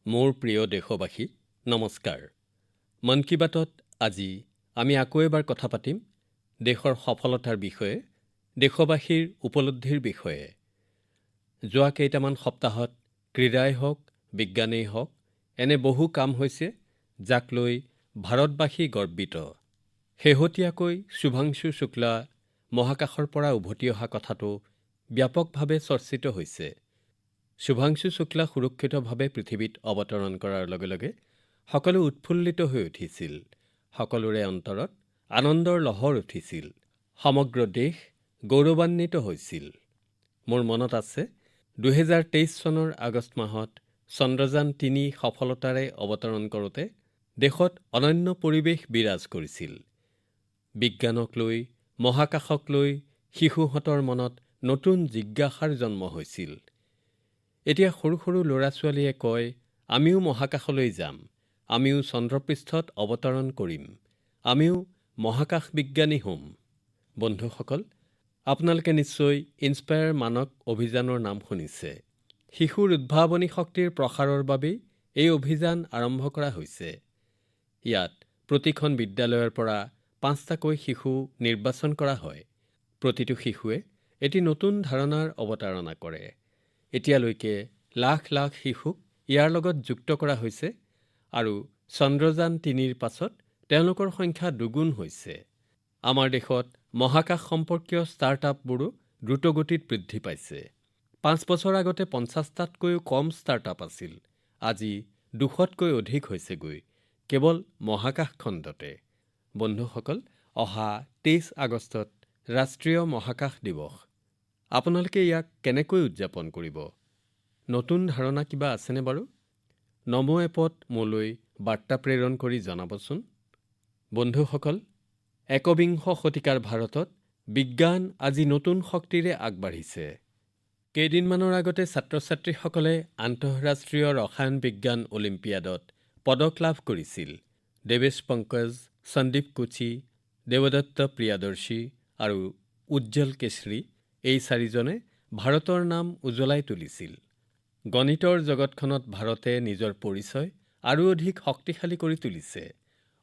মোৰ প্ৰিয় দেশবাসী নমস্কাৰ। মন কী বাতত আজি আমি আকৌ এবাৰ কথা পাতিম দেশৰ সফলতাৰ বিষয়ে, দেশবাসীৰ উপলব্ধিৰ বিষয়ে। যোৱা কেইটামান সপ্তাহত ক্ৰীড়াই হওক, বিজ্ঞানেই হওক, এনে বহু কাম হৈছে যাক লৈ ভাৰতবাসী গৰ্বিত। শেহতীয়াকৈ শুভাংশু শুক্লা মহাকাশৰ পৰা উভতি অহা কথাটো ব্যাপকভাৱে চৰ্চিত হৈছে। শুভাংশু শুক্লা সুৰক্ষিতভাৱে পৃথিৱীত অৱতৰণ কৰাৰ লগে লগে সকলো উৎফুল্লিত হৈ উঠিছিল। সকলোৰে অন্তৰত আনন্দৰ লহৰ উঠিছিল। সমগ্ৰ দেশ গৌৰৱান্বিত হৈছিল। মোৰ মনত আছে 2023 চনৰ আগষ্ট মাহত চন্দ্ৰযান-3 সফলতাৰে অৱতৰণ কৰোঁতে দেশত অনন্য পৰিৱেশ বিৰাজ কৰিছিল। বিজ্ঞানক লৈ, মহাকাশক লৈ শিশুহঁতৰ মনত নতুন জিজ্ঞাসাৰ জন্ম হৈছিল। এতিয়া সৰু সৰু ল'ৰা-ছোৱালীয়ে কয়, আমিও মহাকাশলৈ যাম, আমিও চন্দ্ৰপৃষ্ঠত অৱতৰণ কৰিম, আমিও মহাকাশ বিজ্ঞানী হ'ম। বন্ধুসকল, আপোনালোকে নিশ্চয় ইনস্পায়াৰ মানক অভিযানৰ নাম শুনিছে। শিশুৰ উদ্ভাৱনী শক্তিৰ প্ৰসাৰৰ বাবেই এই অভিযান আৰম্ভ কৰা হৈছে। ইয়াত প্ৰতিখন বিদ্যালয়ৰ পৰা 5টাকৈ শিশু নিৰ্বাচন কৰা হয়। প্ৰতিটো শিশুৱে এটি নতুন ধাৰণাৰ অৱতাৰণা কৰে। এতিয়ালৈকে লাখ লাখ শিশুক ইয়াৰ লগত যুক্ত কৰা হৈছে আৰু চন্দ্ৰযান-3ৰ পাছত তেওঁলোকৰ সংখ্যা দুগুণ হৈছে। আমাৰ দেশত মহাকাশ সম্পৰ্কীয় ষ্টাৰ্টআপবোৰো দ্ৰুতগতিত বৃদ্ধি পাইছে। 5 বছৰ আগতে 50টাতকৈও কম ষ্টাৰ্টআপ আছিল। আজি 200তকৈ অধিক হৈছেগৈ কেৱল মহাকাশ খণ্ডতে। বন্ধুসকল, অহা 23 আগষ্টত ৰাষ্ট্ৰীয় মহাকাশ দিৱস। আপোনালোকে ইয়াক কেনেকৈ উদযাপন কৰিব? নতুন ধাৰণা কিবা আছেনে বাৰু? নমো এপত মোলৈ বাৰ্তা প্ৰেৰণ কৰি জনাবচোন। বন্ধুসকল, একবিংশ শতিকাৰ ভাৰতত বিজ্ঞান আজি নতুন শক্তিৰে আগবাঢ়িছে। কেইদিনমানৰ আগতে ছাত্ৰ-ছাত্ৰীসকলে আন্তঃৰাষ্ট্ৰীয় ৰসায়ন বিজ্ঞান অলিম্পিয়াডত পদক লাভ কৰিছিল। দেৱেশ পংকজ, সন্দীপ কোচি, দেৱদত্ত প্ৰিয়াদৰ্শী আৰু উজ্জ্বল কেশৰী, এই চাৰিজনে ভাৰতৰ নাম উজ্বলাই তুলিছিল। গণিতৰ জগতখনত ভাৰতে নিজৰ পৰিচয় আৰু অধিক শক্তিশালী কৰি তুলিছে।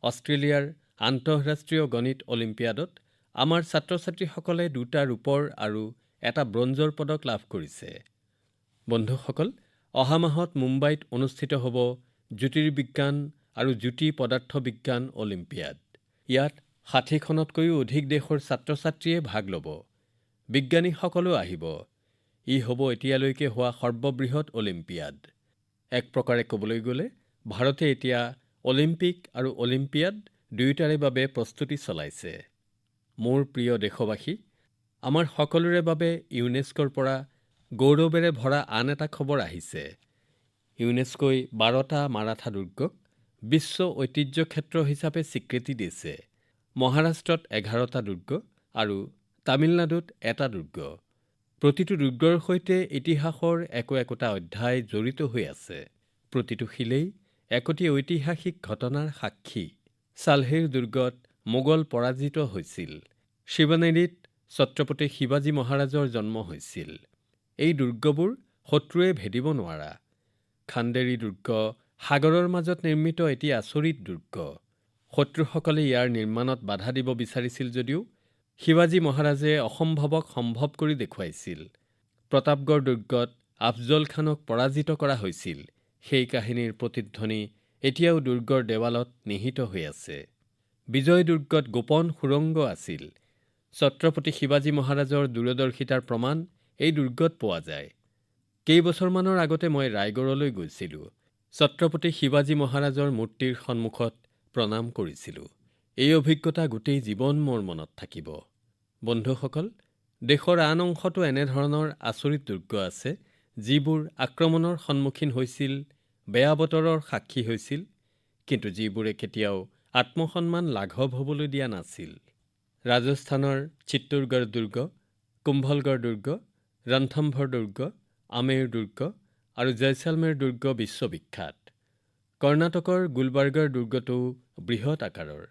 অষ্ট্ৰেলিয়াৰ আন্তঃৰাষ্ট্ৰীয় গণিত অলিম্পিয়াডত আমাৰ ছাত্ৰ-ছাত্ৰীসকলে 2টা ৰূপৰ আৰু 1টা ব্ৰঞ্জৰ পদক লাভ কৰিছে। বন্ধুসকল, অহা মাহত মুম্বাইত অনুষ্ঠিত হ'ব জ্যোতিৰ্বিজ্ঞান আৰু জ্যোতি পদাৰ্থ বিজ্ঞান অলিম্পিয়াড। ইয়াত 60খনতকৈও অধিক দেশৰ ছাত্ৰ-ছাত্ৰীয়ে ভাগ ল'ব। বিজ্ঞানীসকলো আহিব। ই হ'ব এতিয়ালৈকে হোৱা সৰ্ববৃহৎ অলিম্পিয়াড। এক প্ৰকাৰে ক'বলৈ গ'লে ভাৰতে এতিয়া অলিম্পিক আৰু অলিম্পিয়াড দুয়োটাৰে বাবে প্ৰস্তুতি চলাইছে। মোৰ প্ৰিয় দেশবাসী, আমাৰ সকলোৰে বাবে ইউনেস্কোৰ পৰা গৌৰৱেৰে ভৰা আন এটা খবৰ আহিছে। ইউনেস্কোই 12টা মাৰাঠা দুৰ্গক বিশ্ব ঐতিহ্য ক্ষেত্ৰ হিচাপে স্বীকৃতি দিছে। মহাৰাষ্ট্ৰত 11টা দুৰ্গ আৰু তামিলনাডুত 1টা দুৰ্গ। প্ৰতিটো দুৰ্গৰ সৈতে ইতিহাসৰ একোটা অধ্যায় জড়িত হৈ আছে। প্ৰতিটো শিলেই একোটি ঐতিহাসিক ঘটনাৰ সাক্ষী। চালহেৰ দুৰ্গত মোগল পৰাজিত হৈছিল। শিৱনেৰীত ছত্ৰপতি শিৱাজী মহাৰাজৰ জন্ম হৈছিল। এই দুৰ্গবোৰ শত্ৰুৱে ভেদিব নোৱাৰা। খাণ্ডেৰী দুৰ্গ সাগৰৰ মাজত নিৰ্মিত এটি আচৰিত দুৰ্গ। শত্ৰুসকলে ইয়াৰ নিৰ্মাণত বাধা দিব বিচাৰিছিল যদিও শিৱাজী মহাৰাজে অসম্ভৱক সম্ভৱ কৰি দেখুৱাইছিল। প্ৰতাপগড় দুৰ্গত আফজল খানক পৰাজিত কৰা হৈছিল। সেই কাহিনীৰ প্ৰতিধ্বনি এতিয়াও দুৰ্গৰ দেৱালত নিহিত হৈ আছে। বিজয় দুৰ্গত গোপন সুৰংগ আছিল। ছত্ৰপতি শিৱাজী মহাৰাজৰ দূৰদৰ্শিতাৰ প্ৰমাণ এই দুৰ্গত পোৱা যায়। কেইবছৰমানৰ আগতে মই ৰায়গড়লৈ গৈছিলোঁ। ছত্ৰপতি শিৱাজী মহাৰাজৰ মূৰ্তিৰ সন্মুখত প্ৰণাম কৰিছিলোঁ। এই অভিজ্ঞতা গোটেই জীৱন মোৰ মনত থাকিব। বন্ধুসকল, দেশৰ আন অংশতো এনেধৰণৰ আচৰিত দুৰ্গ আছে যিবোৰ আক্ৰমণৰ সন্মুখীন হৈছিল, বেয়া বতৰৰ সাক্ষী হৈছিল, কিন্তু যিবোৰে কেতিয়াও আত্মসন্মান লাঘৱ হ'বলৈ দিয়া নাছিল। ৰাজস্থানৰ চিত্তোৰগড় দুৰ্গ, কুম্ভলগড় দুৰ্গ, ৰণথম্ভৰ দুৰ্গ, আমেৰ দুৰ্গ আৰু জয়ছালমেৰ দুৰ্গ বিশ্ববিখ্যাত। কৰ্ণাটকৰ গুলবাৰ্গাৰ দুৰ্গটো বৃহৎ আকাৰৰ।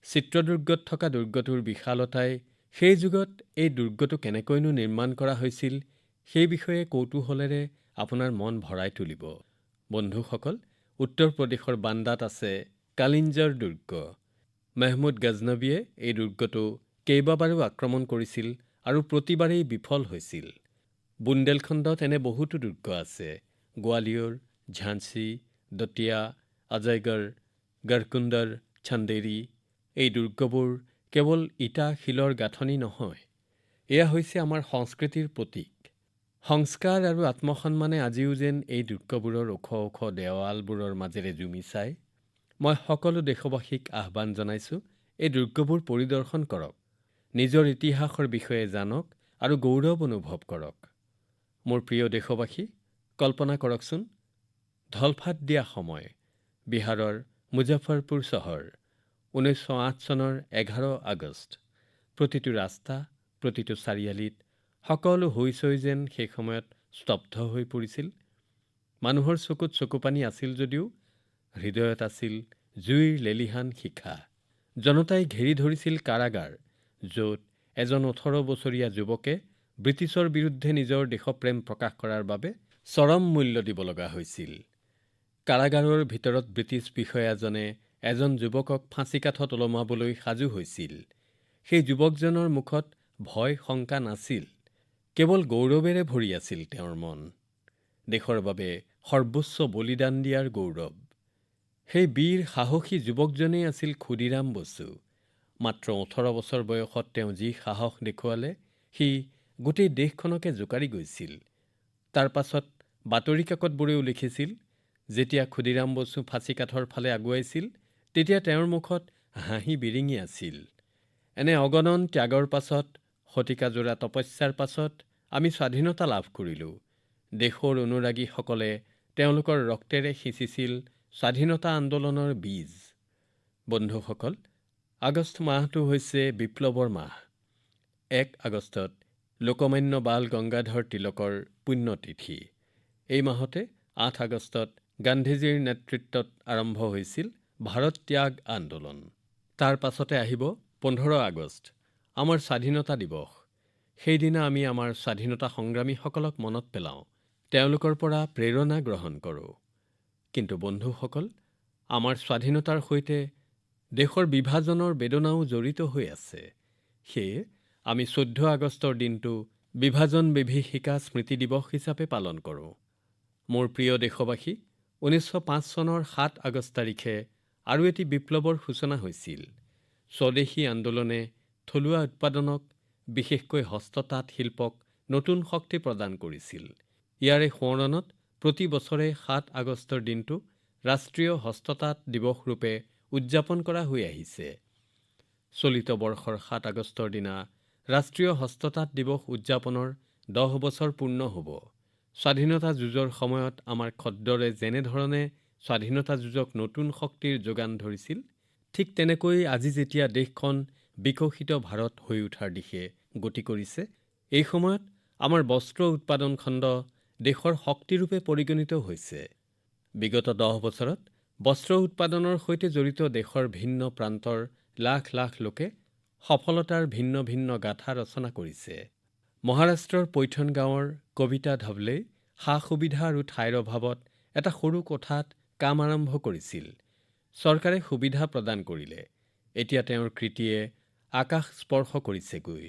চিত্ৰদুৰ্গত থকা দুৰ্গটোৰ বিশালতাই সেই যুগত এই দুৰ্গটো কেনেকৈনো নিৰ্মাণ কৰা হৈছিল সেই বিষয়ে কৌতূহলেৰে আপোনাৰ মন ভৰাই তুলিব। বন্ধুসকল, উত্তৰ প্ৰদেশৰ বান্দাত আছে কালিঞ্জৰ দুৰ্গ। মেহমুদ গজনবীয়ে এই দুৰ্গটো কেইবাবাৰো আক্ৰমণ কৰিছিল আৰু প্ৰতিবাৰেই বিফল হৈছিল। বুন্দেলখণ্ডত এনে বহুতো দুৰ্গ আছে: গোৱালিয়ৰ, ঝান্সী, দতিয়া, অজয়গড়, গড়কুন্দৰ, চন্দেৰী। এই দুৰ্গবোৰ কেৱল ইটা শিলৰ গাঁথনি নহয়, এয়া হৈছে আমাৰ সংস্কৃতিৰ প্ৰতীক। সংস্কাৰ আৰু আত্মসন্মানে আজিও যেন এই দুৰ্গবোৰৰ ওখ ওখ দেৱালবোৰৰ মাজেৰে জুমি চায়। মই সকলো দেশবাসীক আহ্বান জনাইছোঁ, এই দুৰ্গবোৰ পৰিদৰ্শন কৰক, নিজৰ ইতিহাসৰ বিষয়ে জানক আৰু গৌৰৱ অনুভৱ কৰক। মোৰ প্ৰিয় দেশবাসী, কল্পনা কৰকচোন, ধলফাট দিয়া সময়, বিহাৰৰ মুজফ্ফৰপুৰ চহৰ, 1908 চনৰ 11 আগষ্ট। প্ৰতিটো ৰাস্তা, প্ৰতিটো চাৰিআলিত সকলো হৈচৈ যেন সেই সময়ত স্তব্ধ হৈ পৰিছিল। মানুহৰ চকুত চকুপানী আছিল যদিও হৃদয়ত আছিল জুইৰ লেলিহান শিখা। জনতাই ঘেৰি ধৰিছিল কাৰাগাৰ, য'ত এজন 18 বছৰীয়া যুৱকে ব্ৰিটিছৰ বিৰুদ্ধে নিজৰ দেশপ্ৰেম প্ৰকাশ কৰাৰ বাবে চৰম মূল্য দিব লগা হৈছিল। কাৰাগাৰৰ ভিতৰত ব্ৰিটিছ বিষয়াজনে এজন যুৱকক ফাঁচীকাঠত ওলমাবলৈ সাজু হৈছিল। সেই যুৱকজনৰ মুখত ভয় শংকা নাছিল, কেৱল গৌৰৱেৰে ভৰি আছিল তেওঁৰ মন। দেশৰ বাবে সৰ্বোচ্চ বলিদান দিয়াৰ গৌৰৱ। সেই বীৰ সাহসী যুৱকজনেই আছিল ক্ষুদিৰাম বসু। মাত্ৰ 18 বছৰ বয়সত তেওঁ যি সাহস দেখুৱালে, সি গোটেই দেশখনকে জোকাৰি গৈছিল। তাৰ পাছত বাতৰি কাকতবোৰেও লিখিছিল, যেতিয়া ক্ষুদিৰাম বসু ফাঁচীকাঠৰ ফালে আগুৱাইছিল, তেতিয়া তেওঁৰ মুখত হাঁহি বিৰিঙি আছিল। এনে অগণন ত্যাগৰ পাছত, শতিকাজোৰা তপস্যাৰ পাছত আমি স্বাধীনতা লাভ কৰিলোঁ। দেশৰ অনুৰাগীসকলে তেওঁলোকৰ ৰক্তেৰে সিঁচিছিল স্বাধীনতা আন্দোলনৰ বীজ। বন্ধুসকল, আগষ্ট মাহটো হৈছে বিপ্লৱৰ মাহ। 1 আগষ্টত লোকমান্য বাল গংগাধৰ তিলকৰ পুণ্যতিথি। এই মাহতে 8 আগষ্টত গান্ধীজীৰ নেতৃত্বত আৰম্ভ হৈছিল ভাৰত ত্যাগ আন্দোলন। তাৰ পাছতে আহিব 15 আগষ্ট, আমাৰ স্বাধীনতা দিৱস। সেইদিনা আমি আমাৰ স্বাধীনতা সংগ্ৰামীসকলক মনত পেলাওঁ, তেওঁলোকৰ পৰা প্ৰেৰণা গ্ৰহণ কৰোঁ। কিন্তু বন্ধুসকল, আমাৰ স্বাধীনতাৰ সৈতে দেশৰ বিভাজনৰ বেদনাও জড়িত হৈ আছে। সেয়ে আমি 14 আগষ্টৰ দিনটো বিভাজন বিভীষিকা স্মৃতি দিৱস হিচাপে পালন কৰোঁ। মোৰ প্ৰিয় দেশবাসী, 1905 চনৰ 7 আগষ্ট তাৰিখে আৰু এটি বিপ্লৱৰ সূচনা হৈছিল। স্বদেশী আন্দোলনে থলুৱা উৎপাদনক, বিশেষকৈ হস্ততাঁত শিল্পক নতুন শক্তি প্ৰদান কৰিছিল। ইয়াৰে সোঁৱৰণত প্ৰতি বছৰে 7 আগষ্টৰ দিনটো ৰাষ্ট্ৰীয় হস্ততাঁত দিৱস ৰূপে উদযাপন কৰা হৈ আহিছে। চলিত বৰ্ষৰ 7 আগষ্টৰ দিনা ৰাষ্ট্ৰীয় হস্ততাঁত দিৱস উদযাপনৰ 10 বছৰ পূৰ্ণ হ'ব। স্বাধীনতা যুঁজৰ সময়ত আমাৰ খদ্দৰে যেনেধৰণে স্বাধীনতা যুঁজক নতুন শক্তিৰ যোগান ধৰিছিল, ঠিক তেনেকৈ আজি যেতিয়া দেশখন বিকশিত ভাৰত হৈ উঠাৰ দিশে গতি কৰিছে, এই সময়ত আমাৰ বস্ত্ৰ উৎপাদন খণ্ড দেশৰ শক্তিৰূপে পৰিগণিত হৈছে। বিগত 10 বছৰত বস্ত্ৰ উৎপাদনৰ সৈতে জড়িত দেশৰ ভিন্ন প্ৰান্তৰ লাখ লাখ লোকে সফলতাৰ ভিন্ন ভিন্ন গাথা ৰচনা কৰিছে। মহাৰাষ্ট্ৰৰ পৈঠন গাঁৱৰ কবিতা ধৱলে সা-সুবিধা আৰু ঠাইৰ অভাৱত এটা সৰু কোঠাত কাম আৰম্ভ কৰিছিল। চৰকাৰে সুবিধা প্ৰদান কৰিলে। এতিয়া তেওঁৰ কৃতিয়ে আকাশ স্পৰ্শ কৰিছেগৈ।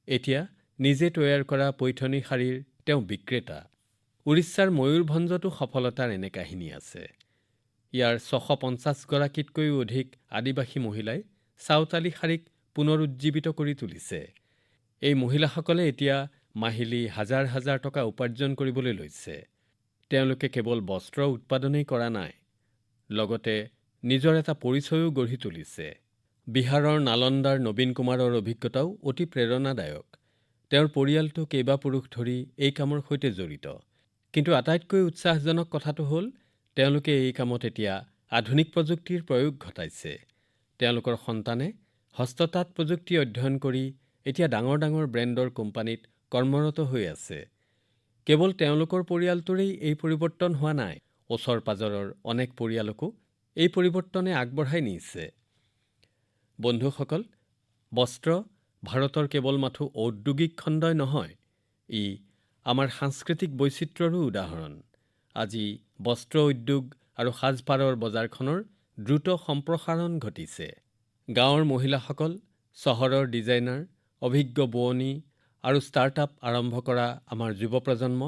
এতিয়া নিজে তৈয়াৰ কৰা পৈঠনী শাড়ীৰ তেওঁ বিক্ৰেতা। উৰিষ্যাৰ ময়ূৰভঞ্জতো সফলতাৰ এনে কাহিনী আছে। ইয়াৰ 650 গৰাকীতকৈও অধিক আদিবাসী মহিলাই চাওতালী শাড়ীক পুনৰুজ্জীৱিত কৰি তুলিছে। এই মহিলাসকলে এতিয়া মাহিলী হাজাৰ হাজাৰ টকা উপাৰ্জন কৰিবলৈ লৈছে। তেওঁলোকে কেৱল বস্ত্ৰ উৎপাদনেই কৰা নাই, লগতে নিজৰ এটা পৰিচয়ও গঢ়ি তুলিছে। বিহাৰৰ নালন্দাৰ নবীন কুমাৰৰ অভিজ্ঞতাও অতি প্ৰেৰণাদায়ক। তেওঁৰ পৰিয়ালটো কেইবা পুৰুষ ধৰি এই কামৰ সৈতে জড়িত। কিন্তু আটাইতকৈ উৎসাহজনক কথাটো হ'ল, তেওঁলোকে এই কামত এতিয়া আধুনিক প্ৰযুক্তিৰ প্ৰয়োগ ঘটাইছে। তেওঁলোকৰ সন্তানে হস্ততাঁত প্ৰযুক্তি অধ্যয়ন কৰি এতিয়া ডাঙৰ ডাঙৰ ব্ৰেণ্ডৰ কোম্পানীত কৰ্মৰত হৈ আছে। কেৱল তেওঁলোকৰ পৰিয়ালটোৰেই এই পৰিৱৰ্তন হোৱা নাই, ওচৰ-পাজৰৰ অনেক পৰিয়ালকো এই পৰিৱৰ্তনে আগবঢ়াই নিছে। বন্ধুসকল, বস্ত্ৰ ভাৰতৰ কেৱল মাথো ঔদ্যোগিক খণ্ডই নহয়, ই আমাৰ সাংস্কৃতিক বৈচিত্ৰ্যৰো উদাহৰণ। আজি বস্ত্ৰ উদ্যোগ আৰু সাজপাৰৰ বজাৰখনৰ দ্ৰুত সম্প্ৰসাৰণ ঘটিছে। গাঁৱৰ মহিলাসকল, চহৰৰ ডিজাইনাৰ, অভিজ্ঞ বোৱনী আৰু ষ্টাৰ্টআপ আৰম্ভ কৰা আমাৰ যুৱ প্ৰজন্ম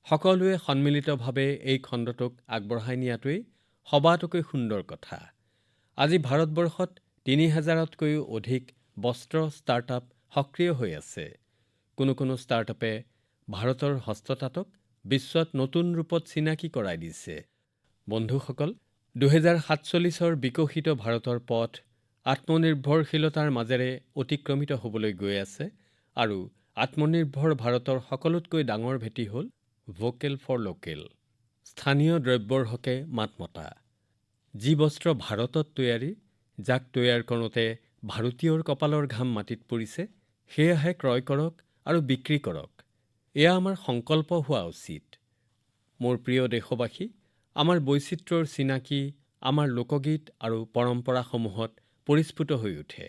সকলোৱে সন্মিলিতভাৱে এই খণ্ডটোক আগবঢ়াই নিয়াটোৱেই সবাতোকৈ সুন্দৰ কথা। আজি ভাৰতবৰ্ষত ৩,০০০তকৈও অধিক বস্ত্ৰ ষ্টাৰ্টআপ সক্ৰিয় হৈ আছে। কোনো ষ্টাৰ্টআপে ভাৰতৰ হস্ততাঁতক বিশ্বত নতুন ৰূপত চিনাকি কৰাই দিছে। বন্ধুসকল, ২০৪৭ বিকশিত ভাৰতৰ পথ আত্মনিৰ্ভৰশীলতাৰ মাজেৰে অতিক্ৰমিত হ'বলৈ গৈ আছে আৰু আত্মনিৰ্ভৰ ভাৰতৰ সকলোতকৈ ডাঙৰ ভেটি হ'ল ভোকেল ফৰ লোকেল, স্থানীয় দ্ৰব্যৰ হকে মাত মতা। যি বস্ত্ৰ ভাৰতত তৈয়াৰী, যাক তৈয়াৰ কৰোঁতে ভাৰতীয়ৰ কপালৰ ঘাম মাটিত পৰিছে, সেয়াহে ক্ৰয় কৰক আৰু বিক্ৰী কৰক। এয়া আমাৰ সংকল্প হোৱা উচিত। মোৰ প্ৰিয় দেশবাসী, আমাৰ বৈচিত্ৰ্যৰ চিনাকি আমাৰ লোকগীত আৰু পৰম্পৰাসমূহত পৰিস্ফুট হৈ উঠে।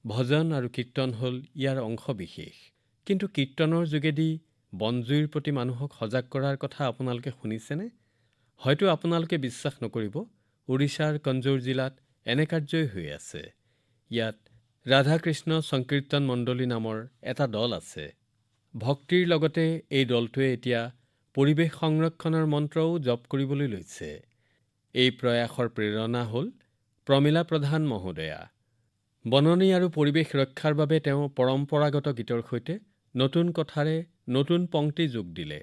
ভজন আৰু কীৰ্তন হ'ল ইয়াৰ অংশবিশেষ। কিন্তু কীৰ্তনৰ যোগেদি বনজুইৰ প্ৰতি মানুহক সজাগ কৰাৰ কথা আপোনালোকে শুনিছেনে? হয়তো আপোনালোকে বিশ্বাস নকৰিব, ওড়িশাৰ কঞ্জৌৰ জিলাত এনে কাৰ্যই হৈ আছে। ইয়াত ৰাধাকৃষ্ণ সংকীৰ্তন মণ্ডলী নামৰ এটা দল আছে। ভক্তিৰ লগতে এই দলটোৱে এতিয়া পৰিৱেশ সংৰক্ষণৰ মন্ত্ৰও জপ কৰিবলৈ লৈছে। এই প্ৰয়াসৰ প্ৰেৰণা হ'ল প্ৰমীলা প্ৰধান মহোদয়া। বননি আৰু পৰিৱেশ ৰক্ষাৰ বাবে তেওঁ পৰম্পৰাগত গীতৰ সৈতে নতুন কথাৰে নতুন পংক্তি যোগ দিলে।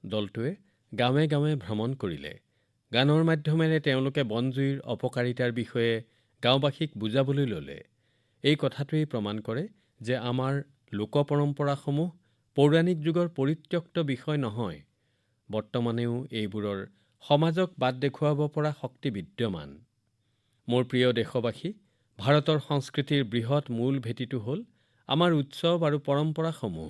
দলটোৱে গাঁৱে গাঁৱে ভ্ৰমণ কৰিলে। গানৰ মাধ্যমেৰে তেওঁলোকে বনজুইৰ অপকাৰিতাৰ বিষয়ে গাঁওবাসীক বুজাবলৈ ল'লে। এই কথাটোৱেই প্ৰমাণ কৰে যে আমাৰ লোকপৰম্পৰাসমূহ পৌৰাণিক যুগৰ পৰিত্যক্ত বিষয় নহয়। বৰ্তমানেও এইবোৰৰ সমাজক বাট দেখুৱাব পৰা শক্তি বিদ্যমান। মোৰ প্ৰিয় দেশবাসী, ভাৰতৰ সংস্কৃতিৰ বৃহৎ মূল ভেটিটো হ'ল আমাৰ উৎসৱ আৰু পৰম্পৰাসমূহ।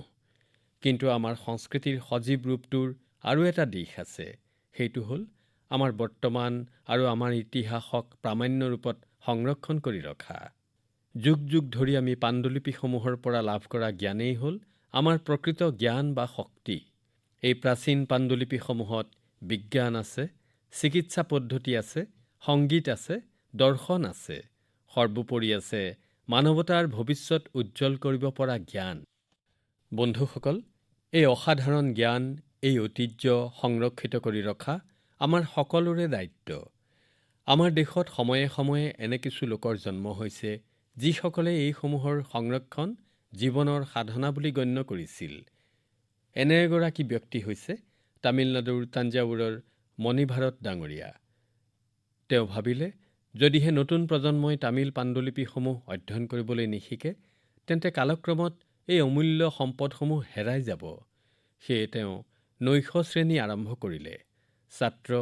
কিন্তু আমাৰ সংস্কৃতিৰ সজীৱ ৰূপটোৰ আৰু এটা দিশ আছে। সেইটো হ'ল আমাৰ বৰ্তমান আৰু আমাৰ ইতিহাসক প্ৰামাণ্য ৰূপত সংৰক্ষণ কৰি ৰখা। যুগ যুগ ধৰি আমি পাণ্ডুলিপিসমূহৰ পৰা লাভ কৰা জ্ঞানেই হ'ল আমাৰ প্ৰকৃত জ্ঞান বা শক্তি। এই প্ৰাচীন পাণ্ডুলিপিসমূহত বিজ্ঞান আছে, চিকিৎসা পদ্ধতি আছে, সংগীত আছে, দৰ্শন আছে, সৰ্বোপৰি আছে মানৱতাৰ ভৱিষ্যত উজ্জ্বল কৰিব পৰা জ্ঞান। বন্ধুসকল, এই অসাধাৰণ জ্ঞান, এই ঐতিহ্য সংৰক্ষিত কৰি ৰখা আমাৰ সকলোৰে দায়িত্ব। আমাৰ দেশত সময়ে সময়ে এনে কিছু লোকৰ জন্ম হৈছে যিসকলে এইসমূহৰ সংৰক্ষণ জীৱনৰ সাধনা বুলি গণ্য কৰিছিল। এনে এগৰাকী ব্যক্তি হৈছে তামিলনাডুৰ তাঞ্জাৱুৰৰ মণিভাৰত ডাঙৰীয়া। তেওঁ ভাবিলে, যদিহে নতুন প্ৰজন্মই তামিল পাণ্ডুলিপিসমূহ অধ্যয়ন কৰিবলৈ নিশিকে, তেন্তে কালক্ৰমত এই অমূল্য সম্পদসমূহ হেৰাই যাব। সেয়ে তেওঁ নৈশ শ্ৰেণী আৰম্ভ কৰিলে। ছাত্ৰ,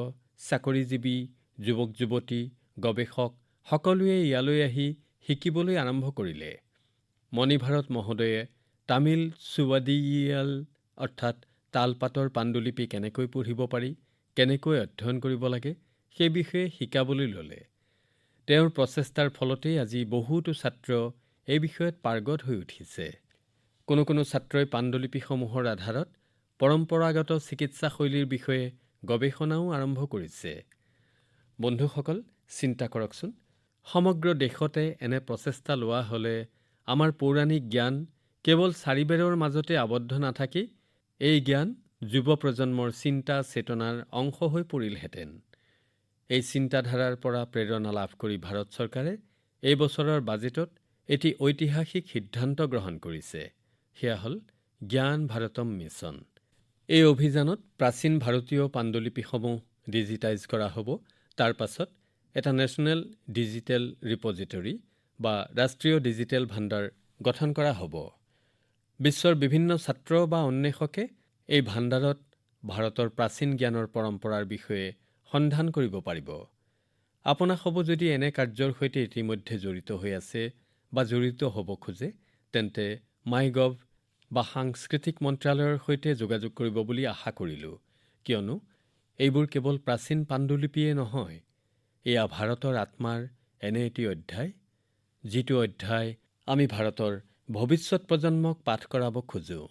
চাকৰিজীৱী, যুৱক যুৱতী, গৱেষক সকলোৱে ইয়ালৈ আহি শিকিবলৈ আৰম্ভ কৰিলে। মণিভাৰত মহোদয়ে তামিল চুৱাদিয়িয়াল অৰ্থাৎ তালপাতৰ পাণ্ডুলিপি কেনেকৈ পঢ়িব পাৰি, কেনেকৈ অধ্যয়ন কৰিব লাগে, সেই বিষয়ে শিকাবলৈ ল'লে। তেওঁৰ প্ৰচেষ্টাৰ ফলতেই আজি বহুতো ছাত্ৰ এই বিষয়ত পাৰ্গত হৈ উঠিছে। কোনো ছাত্ৰই পাণ্ডুলিপিসমূহৰ আধাৰত পৰম্পৰাগত চিকিৎসা শৈলীৰ বিষয়ে গৱেষণাও আৰম্ভ কৰিছে। বন্ধুসকল, চিন্তা কৰকচোন, সমগ্ৰ দেশতে এনে প্ৰচেষ্টা লোৱা হ'লে আমাৰ পৌৰাণিক জ্ঞান কেৱল চাৰিবেৰৰ মাজতে আবদ্ধ নাথাকি এই জ্ঞান যুৱ প্ৰজন্মৰ চিন্তা চেতনাৰ অংশ হৈ পৰিলহেঁতেন। এই চিন্তাধাৰাৰ পৰা প্ৰেৰণা লাভ কৰি ভাৰত চৰকাৰে এই বছৰৰ বাজেটত এটি ঐতিহাসিক সিদ্ধান্ত গ্ৰহণ কৰিছে। সেয়া হ'ল জ্ঞান ভাৰতম মিছন। এই অভিযানত প্ৰাচীন ভাৰতীয় পাণ্ডুলিপিসমূহ ডিজিটাইজ কৰা হ'ব। তাৰ পাছত এটা নেশ্যনেল ডিজিটেল ৰিপজিটৰী বা ৰাষ্ট্ৰীয় ডিজিটেল ভাণ্ডাৰ গঠন কৰা হ'ব। বিশ্বৰ বিভিন্ন ছাত্ৰ বা অন্বেষকে এই ভাণ্ডাৰত ভাৰতৰ প্ৰাচীন জ্ঞানৰ পৰম্পৰাৰ বিষয়ে সন্ধান কৰিব পাৰিব। আপোনাসব যদি এনে কাৰ্যৰ সৈতে ইতিমধ্যে জড়িত হৈ আছে বা জড়িত হ'ব খোজে, তেন্তে মাইগভ বা সাংস্কৃতিক মন্ত্ৰালয়ৰ সৈতে যোগাযোগ কৰিব বুলি আশা কৰিলোঁ। কিয়নো এইবোৰ কেৱল প্ৰাচীন পাণ্ডুলিপিয়ে নহয়, এয়া ভাৰতৰ আত্মাৰ এনে এটি অধ্যায়, যিটো অধ্যায় আমি ভাৰতৰ ভৱিষ্যত প্ৰজন্মক পাঠ কৰাব খোজোঁ।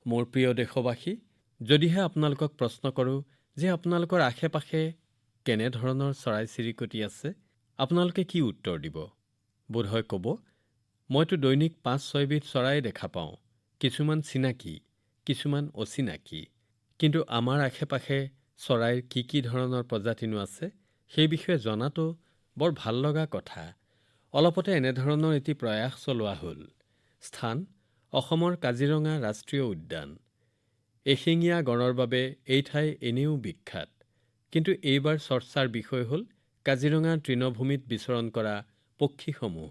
মোৰ প্ৰিয় দেশবাসী, যদিহে আপোনালোকক প্ৰশ্ন কৰোঁ যে আপোনালোকৰ আশে-পাশে কেনেধৰণৰ চৰাই-চিৰিকটি আছে? আপোনালোকে কি উত্তৰ দিব? বোধহয় ক'ব, মইতো দৈনিক ৫-৬ বিধ চৰাই দেখা পাওঁ। কিছুমান চিনাকি, কিছুমান অচিনাকি। কিন্তু আমাৰ আশে-পাশে চৰাইৰ কি ধৰণৰ প্ৰজাতিনো আছে, সেই বিষয়ে জনাটো বৰ ভাল লগা কথা। অলপতে এনেধৰণৰ এটি প্ৰয়াস চলোৱা হ'ল। স্থান: অসমৰ কাজিৰঙা ৰাষ্ট্ৰীয় উদ্যান। এশিঙীয়া গঁড়ৰ বাবে এই ঠাই এনেও বিখ্যাত। কিন্তু এইবাৰ চৰ্চাৰ বিষয় হ'ল কাজিৰঙাৰ তৃণভূমিত বিচৰণ কৰা পক্ষীসমূহ।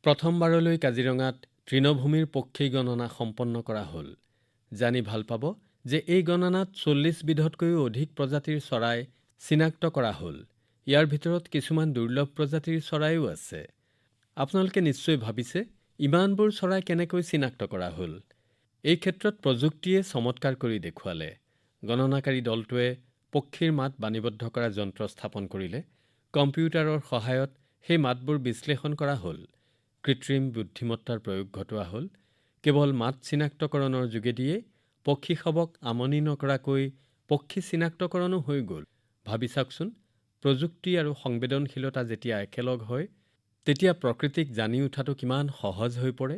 প্ৰথমবাৰলৈ কাজিৰঙাত তৃণভূমিৰ পক্ষী গণনা সম্পন্ন কৰা হ'ল। জানি ভাল পাব যে এই গণনাত ৪০ বিধতকৈও অধিক প্ৰজাতিৰ চৰাই চিনাক্ত কৰা হ'ল। ইয়াৰ ভিতৰত কিছুমান দুৰ্লভ প্ৰজাতিৰ চৰাইও আছে। আপোনালোকে নিশ্চয় ভাবিছে, ইমানবোৰ চৰাই কেনেকৈ চিনাক্ত কৰা হ'ল? এই ক্ষেত্ৰত প্ৰযুক্তিয়ে চমৎকাৰ কৰি দেখুৱালে। গণনাকাৰী দলটোৱে পক্ষীৰ মাত বাণীবদ্ধ কৰা যন্ত্ৰ স্থাপন কৰিলে। কম্পিউটাৰৰ সহায়ত সেই মাতবোৰ বিশ্লেষণ কৰা হ'ল। কৃত্ৰিম বুদ্ধিমত্তাৰ প্ৰয়োগ ঘটোৱা হ'ল। কেৱল মাত চিনাক্তকৰণৰ যোগেদিয়ে পক্ষীসৱক আমনি নকৰাকৈ পক্ষী চিনাক্তকৰণো হৈ গ'ল। ভাবি চাওকচোন, প্ৰযুক্তি আৰু সংবেদনশীলতা যেতিয়া একেলগ হয়, তেতিয়া প্ৰকৃতিক জানি উঠাটো কিমান সহজ হৈ পৰে।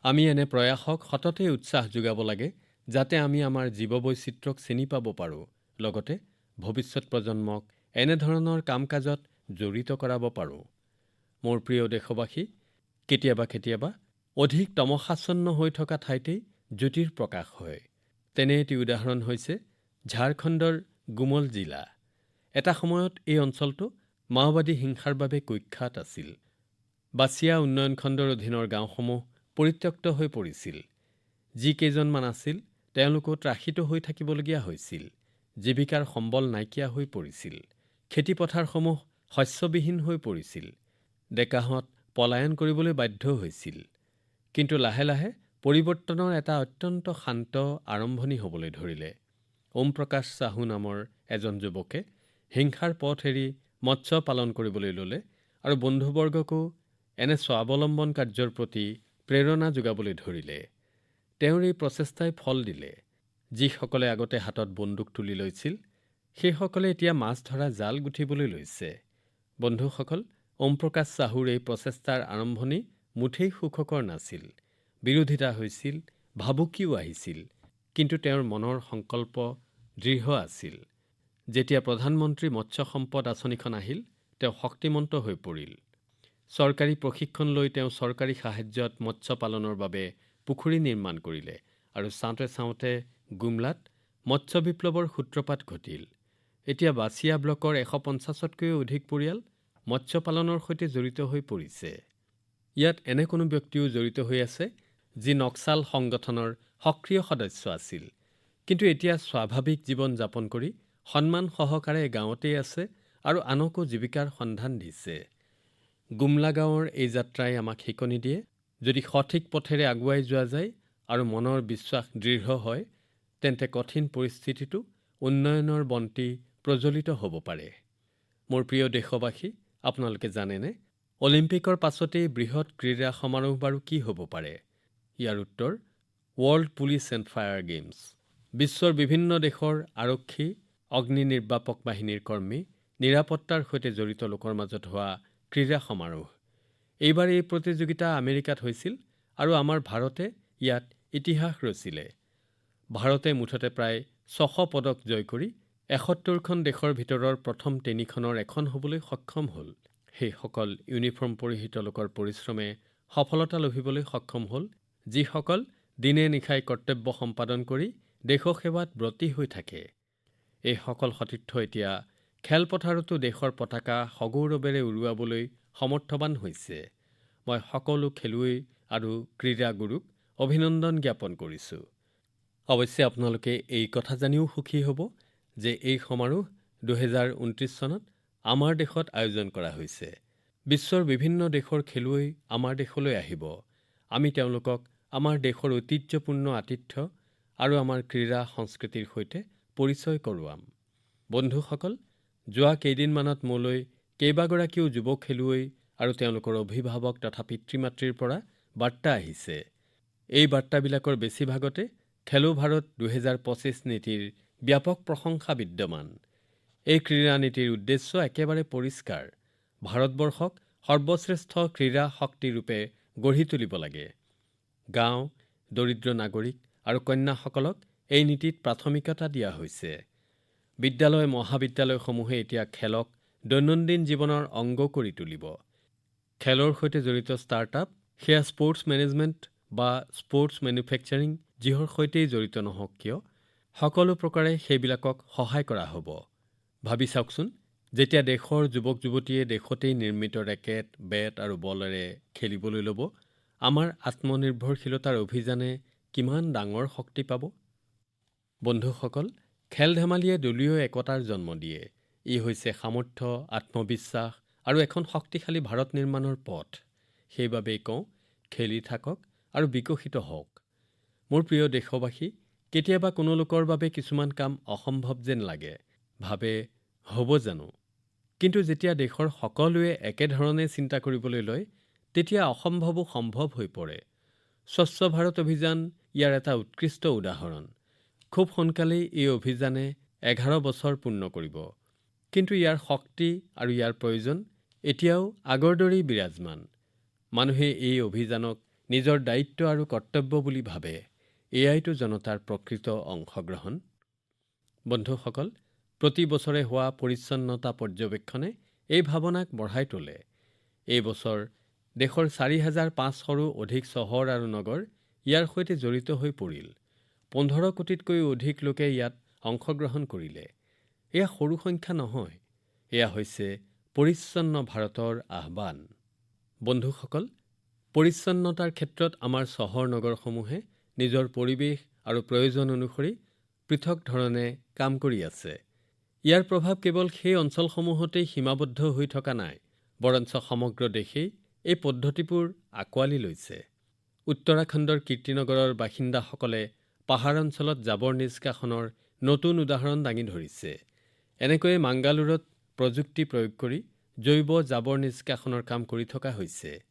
আমি এনে প্ৰয়াসক সততে উৎসাহ যোগাব লাগে, যাতে আমি আমাৰ জীৱবৈচিত্ৰ্যক চিনি পাব পাৰোঁ, লগতে ভৱিষ্যত প্ৰজন্মক এনেধৰণৰ কাম-কাজত জড়িত কৰাব পাৰোঁ। মোৰ প্ৰিয় দেশবাসী, কেতিয়াবা অধিক তমসাচ্ছন্ন হৈ থকা ঠাইতেই জ্যোতিৰ প্ৰকাশ হয়। তেনে এটি উদাহৰণ হৈছে ঝাৰখণ্ডৰ গুমল জিলা। এটা সময়ত এই অঞ্চলটো মাওবাদী হিংসাৰ বাবে কুখ্যাত আছিল। বাছিয়া উন্নয়ন খণ্ডৰ অধীনৰ গাঁওসমূহ পৰিত্যক্ত হৈ পৰিছিল। যি কেইজনমান আছিল, তেওঁলোকো ত্ৰাসিত হৈ থাকিবলগীয়া হৈছিল। জীৱিকাৰ সম্বল নাইকিয়া হৈ পৰিছিল। খেতিপথাৰসমূহ শস্যবিহীন হৈ পৰিছিল। ডেকাহঁত পলায়ন কৰিবলৈ বাধ্য হৈছিল। কিন্তু লাহে লাহে পৰিৱৰ্তনৰ এটা অত্যন্ত শান্ত আৰম্ভণি হ'বলৈ ধৰিলে। ওম প্ৰকাশ চাহু নামৰ এজন যুৱকে হিংসাৰ পথ এৰি মৎস্য পালন কৰিবলৈ ল'লে আৰু বন্ধুবৰ্গকো এনে স্বাৱলম্বন কাৰ্যৰ প্ৰতি প্ৰেৰণা যোগাবলৈ ধৰিলে। তেওঁৰ এই প্ৰচেষ্টাই ফল দিলে। যিসকলে আগতে হাতত বন্দুক তুলি লৈছিল, সেইসকলে এতিয়া মাছ ধৰা জাল গুঠিবলৈ লৈছে। বন্ধুসকল, ওম প্ৰকাশ চাহুৰ এই প্ৰচেষ্টাৰ আৰম্ভণি মুঠেই সুখকৰ নাছিল। বিৰোধিতা হৈছিল, ভাবুকিও আহিছিল। কিন্তু তেওঁৰ মনৰ সংকল্প দৃঢ় আছিল। যেতিয়া প্ৰধানমন্ত্ৰী মৎস্য সম্পদ আঁচনিখন আহিল, তেওঁ শক্তিমন্ত হৈ পৰিল। চৰকাৰী প্ৰশিক্ষণ লৈ তেওঁ চৰকাৰী সাহায্যত মৎস্য পালনৰ বাবে পুখুৰী নিৰ্মাণ কৰিলে আৰু চাওঁতে চাওঁতে গুমলাত মৎস্য বিপ্লৱৰ সূত্ৰপাত ঘটিল। এতিয়া বাছিয়া ব্লকৰ ১৫০তকৈও অধিক পৰিয়াল মৎস্য পালনৰ সৈতে জড়িত হৈ পৰিছে। ইয়াত এনে কোনো ব্যক্তিও জড়িত হৈ আছে যি নক্সাল সংগঠনৰ সক্ৰিয় সদস্য আছিল, কিন্তু এতিয়া স্বাভাৱিক জীৱন যাপন কৰি সন্মান সহকাৰে গাঁৱতেই আছে আৰু আনকো জীৱিকাৰ সন্ধান দিছে। গুমলা গাঁৱৰ এই যাত্ৰাই আমাক শিকনি দিয়ে, যদি সঠিক পথেৰে আগুৱাই যোৱা যায় আৰু মনৰ বিশ্বাস দৃঢ় হয়, তেন্তে কঠিন পৰিস্থিতিটো উন্নয়নৰ বন্তি প্ৰজ্বলিত হ'ব পাৰে। মোৰ প্ৰিয় দেশবাসী, আপোনালোকে জানেনে, অলিম্পিকৰ পাছতেই বৃহৎ ক্ৰীড়া সমাৰোহ বাৰু কি হ'ব পাৰে? ইয়াৰ উত্তৰ world police and fire games. বিশ্বৰ বিভিন্ন দেশৰ আৰক্ষী, অগ্নি নিৰ্বাপক বাহিনীৰ কৰ্মী, নিৰাপত্তাৰ সৈতে জড়িত লোকৰ মাজত হোৱা ক্ৰীড়া সমাৰোহ। এইবাৰ এই প্ৰতিযোগিতা আমেৰিকাত হৈছিল আৰু আমাৰ ভাৰতে ইয়াত ইতিহাস ৰচিলে। ভাৰতে মুঠতে প্ৰায় ৬০০ পদক জয় কৰি ৭১খন দেশৰ ভিতৰৰ প্ৰথম ৩খনৰ এখন হ'বলৈ সক্ষম হ'ল। সেইসকল ইউনিফৰ্ম পৰিহিত লোকৰ পৰিশ্ৰমে সফলতা লভিবলৈ সক্ষম হ'ল, যিসকল দিনে নিশাই কৰ্তব্য সম্পাদন কৰি দেশসেৱাত ব্ৰতী হৈ থাকে। এইসকল সতীৰ্থ এতিয়া খেলপথাৰতো দেশৰ পতাকা সগৌৰৱেৰে উৰুৱাবলৈ সমৰ্থবান হৈছে। মই সকলো খেলুৱৈ আৰু ক্ৰীড়াগুৰুক অভিনন্দন জ্ঞাপন কৰিছোঁ। অৱশ্যে আপোনালোকে এই কথা জানিও সুখী হ'ব যে এই সমাৰোহ ২০২৯ চনত আমাৰ দেশত আয়োজন কৰা হৈছে। বিশ্বৰ বিভিন্ন দেশৰ খেলুৱৈ আমাৰ দেশলৈ আহিব। আমি তেওঁলোকক আমাৰ দেশৰ ঐতিহ্যপূৰ্ণ আতিথ্য আৰু আমাৰ ক্ৰীড়া সংস্কৃতিৰ সৈতে পৰিচয় কৰোৱাম। বন্ধুসকল, যোৱা কেইদিনমানত মোলৈ কেইবাগৰাকীও যুৱ খেলুৱৈ আৰু তেওঁলোকৰ অভিভাৱক তথা পিতৃ-মাতৃৰ পৰা বাৰ্তা আহিছে। এই বাৰ্তাবিলাকৰ বেছিভাগতে খেলো ভাৰত ২০২৫ নীতিৰ ব্যাপক প্ৰশংসা বিদ্যমান। এই ক্ৰীড়া নীতিৰ উদ্দেশ্য একেবাৰে পৰিষ্কাৰ। ভাৰতবৰ্ষক সৰ্বশ্ৰেষ্ঠ ক্ৰীড়া শক্তিৰূপে গঢ়ি তুলিব লাগে। গাঁও, দৰিদ্ৰ নাগৰিক আৰু কন্যাসকলক এই নীতিত প্ৰাথমিকতা দিয়া হৈছে। বিদ্যালয় মহাবিদ্যালয়সমূহে এতিয়া খেলক দৈনন্দিন জীৱনৰ অংগ কৰি তুলিব। খেলৰ সৈতে জড়িত ষ্টাৰ্টআপ, সেয়া স্পৰ্টছ মেনেজমেণ্ট বা স্পৰ্টছ মেনুফেকচাৰিং যিহৰ সৈতেই জড়িত নহওক কিয়, সকলো প্ৰকাৰে সেইবিলাকক সহায় কৰা হ'ব। ভাবি চাওকচোন, যেতিয়া দেশৰ যুৱক যুৱতীয়ে দেশতেই নিৰ্মিত ৰেকেট, বেট আৰু বলেৰে খেলিবলৈ ল'ব, আমাৰ আত্মনিৰ্ভৰশীলতাৰ অভিযানে কিমান ডাঙৰ শক্তি পাব। বন্ধুসকল, খেল-ধেমালিয়ে দলীয় একতাৰ জন্ম দিয়ে। ই হৈছে সামৰ্থ্য, আত্মবিশ্বাস আৰু এখন শক্তিশালী ভাৰত নিৰ্মাণৰ পথ। সেইবাবেই কওঁ, খেলি থাকক আৰু বিকশিত হওক। মোৰ প্ৰিয় দেশবাসী, কেতিয়াবা কোনো লোকৰ বাবে কিছুমান কাম অসম্ভৱ যেন লাগে। ভাবে, হ'ব জানো? কিন্তু যেতিয়া দেশৰ সকলোৱে একেধৰণে চিন্তা কৰিবলৈ লয়, তেতিয়া অসম্ভৱো সম্ভৱ হৈ পৰে। স্বচ্ছ ভাৰত অভিযান ইয়াৰ এটা উৎকৃষ্ট উদাহৰণ। খুব সোনকালেই এই অভিযানে 11 বছৰ পূৰ্ণ কৰিব। কিন্তু ইয়াৰ শক্তি আৰু ইয়াৰ প্ৰয়োজন এতিয়াও আগৰ দৰেই বিৰাজমান। মানুহে এই অভিযানক নিজৰ দায়িত্ব আৰু কৰ্তব্য বুলি ভাবে। এয়াইতো জনতাৰ প্ৰকৃত অংশগ্ৰহণ। বন্ধুসকল, প্ৰতি বছৰে হোৱা পৰিচ্ছন্নতা পৰ্যবেক্ষণে এই ভাৱনাক বঢ়াই তোলে। এই বছৰ দেশৰ 4,500ৰো অধিক চহৰ আৰু নগৰ ইয়াৰ সৈতে জড়িত হৈ পৰিল। 15 কোটিতকৈও অধিক লোকে ইয়াত অংশগ্ৰহণ কৰিলে। এয়া সৰু সংখ্যা নহয়, এয়া হৈছে পৰিচ্ছন্ন ভাৰতৰ আহ্বান। বন্ধুসকল, পৰিচ্ছন্নতাৰ ক্ষেত্ৰত আমাৰ চহৰ নগৰসমূহে নিজৰ পৰিৱেশ আৰু প্ৰয়োজন অনুসৰি পৃথক ধৰণে কাম কৰি আছে। ইয়াৰ প্ৰভাৱ কেৱল সেই অঞ্চলসমূহতেই সীমাবদ্ধ হৈ থকা নাই, বৰঞ্চ সমগ্ৰ দেশেই এই পদ্ধতিবোৰ আঁকোৱালি লৈছে। উত্তৰাখণ্ডৰ কীৰ্তিনগৰৰ বাসিন্দাসকলে পাহাৰ অঞ্চলত জাবৰ নিষ্কাশনৰ নতুন উদাহৰণ দাঙি ধৰিছে। এনেকৈয়ে মাংগালোৰত প্ৰযুক্তি প্ৰয়োগ কৰি জৈৱ জাবৰ নিষ্কাশনৰ কাম কৰি থকা হৈছে।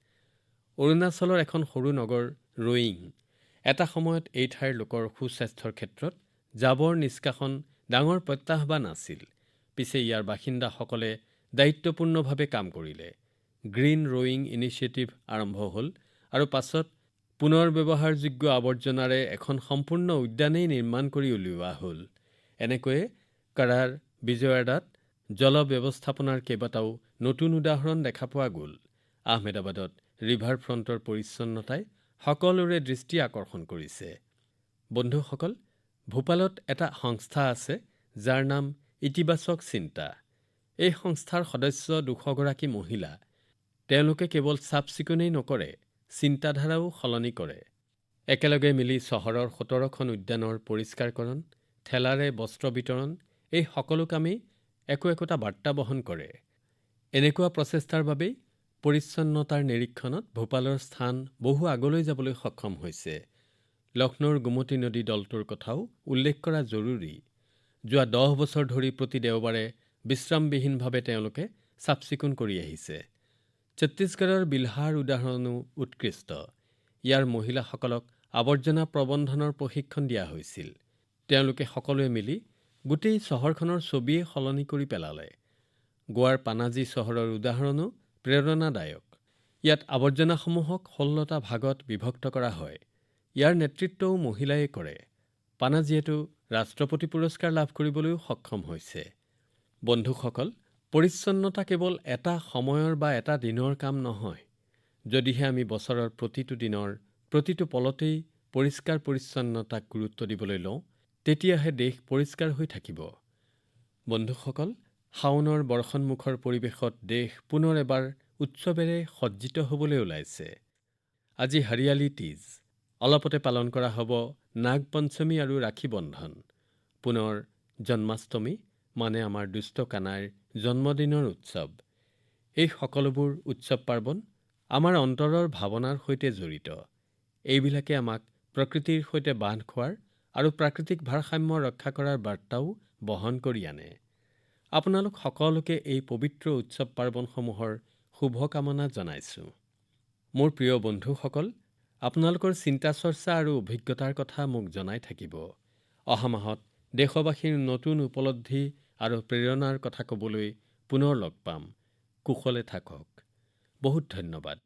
অৰুণাচলৰ এখন সৰু নগৰ ৰোয়িং। এটা সময়ত এই ঠাইৰ লোকৰ সুস্বাস্থ্যৰ ক্ষেত্ৰত জাবৰ নিষ্কাশন ডাঙৰ প্ৰত্যাহ্বান আছিল। পিছে ইয়াৰ বাসিন্দাসকলে দায়িত্বপূৰ্ণভাৱে কাম কৰিলে। গ্ৰীণ ৰোয়িং ইনিচিয়েটিভ আৰম্ভ হ'ল আৰু পাছত পুনৰ ব্যৱহাৰযোগ্য আৱৰ্জনাৰে এখন সম্পূৰ্ণ উদ্যানেই নিৰ্মাণ কৰি উলিওৱা হ'ল। এনেকৈয়ে কাৰাৰ বিজয়ৱাড়াত জল ব্যৱস্থাপনাৰ কেইবাটাও নতুন উদাহৰণ দেখা পোৱা গ'ল। আহমেদাবাদত ৰিভাৰ ফ্ৰণ্টৰ পৰিচ্ছন্নতাই সকলোৰে দৃষ্টি আকৰ্ষণ কৰিছে। বন্ধুসকল, ভূপালত এটা সংস্থা আছে যাৰ নাম ইতিবাচক চিন্তা। এই সংস্থাৰ সদস্য 200 গৰাকী মহিলা। তেওঁলোকে কেৱল চাফ-চিকুণেই নকৰে, চিন্তাধাৰাও সলনি কৰে। একেলগে মিলি চহৰৰ 17খন উদ্যানৰ পৰিষ্কাৰকৰণ, ঠেলাৰে বস্ত্ৰ বিতৰণ, এই সকলো কামেই একোটা বাৰ্তা বহন কৰে। এনেকুৱা প্ৰচেষ্টাৰ বাবেই পৰিচ্ছন্নতাৰ নিৰীক্ষণত ভূপালৰ স্থান বহু আগলৈ যাবলৈ সক্ষম হৈছে। লক্ষ্ণৌৰ গোমতী নদী দলটোৰ কথাও উল্লেখ কৰা জৰুৰী। যোৱা 10 বছৰ ধৰি প্ৰতি দেওবাৰে বিশ্ৰামবিহীনভাৱে তেওঁলোকে চাফ-চিকুণ কৰি আহিছে। ছত্তীশগড়ৰ বিলহাৰ উদাহৰণো উৎকৃষ্ট। ইয়াৰ মহিলাসকলক আৱৰ্জনা প্ৰবন্ধনৰ প্ৰশিক্ষণ দিয়া হৈছিল। তেওঁলোকে সকলোৱে মিলি গোটেই চহৰখনৰ ছবিয়ে সলনি কৰি পেলালে। গোৱাৰ পানাজী চহৰৰ উদাহৰণো প্ৰেৰণাদায়ক। ইয়াত আৱৰ্জনাসমূহক 16টা ভাগত বিভক্ত কৰা হয়। ইয়াৰ নেতৃত্বও মহিলাই কৰে। পানাজীয়েতো ৰাষ্ট্ৰপতি পুৰস্কাৰ লাভ কৰিবলৈও সক্ষম হৈছে। বন্ধুসকল, পৰিচ্ছন্নতা কেৱল এটা সময়ৰ বা এটা দিনৰ কাম নহয়। যদিহে আমি বছৰৰ প্ৰতিটো দিনৰ প্ৰতিটো পলতেই পৰিষ্কাৰ পৰিচ্ছন্নতাক গুৰুত্ব দিবলৈ লওঁ, তেতিয়াহে দেশ পৰিষ্কাৰ হৈ থাকিব। বন্ধুসকল, শাওনৰ বৰ্ষণমুখৰ পৰিৱেশত দেশ পুনৰ এবাৰ উৎসৱেৰে সজ্জিত হ'বলৈ ওলাইছে। আজি হৰিয়ালি তীজ। অলপতে পালন কৰা হ'ব নাগ পঞ্চমী আৰু ৰাখী বন্ধন। পুনৰ জন্মাষ্টমী, মানে আমাৰ দুষ্ট কানাইৰ জন্মদিনৰ উৎসৱ। এই সকলোবোৰ উৎসৱ পাৰ্বণ আমাৰ অন্তৰৰ ভাৱনাৰ সৈতে জড়িত। এইবিলাকে আমাক প্ৰকৃতিৰ সৈতে বান্ধ খোৱাৰ আৰু প্ৰাকৃতিক ভাৰসাম্য ৰক্ষা কৰাৰ বাৰ্তাও বহন কৰি আনে। আপোনালোক সকলোকে এই পবিত্ৰ উৎসৱ পাৰ্বণসমূহৰ শুভকামনা জনাইছোঁ। মোৰ প্ৰিয় বন্ধুসকল, আপোনালোকৰ চিন্তা চৰ্চা আৰু অভিজ্ঞতাৰ কথা মোক জনাই থাকিব। অহা মাহত দেশবাসীৰ নতুন উপলব্ধি আৰু প্ৰেৰণাৰ কথা ক'বলৈ পুনৰ লগ পাম। কুশলে থাকক। বহুত ধন্যবাদ।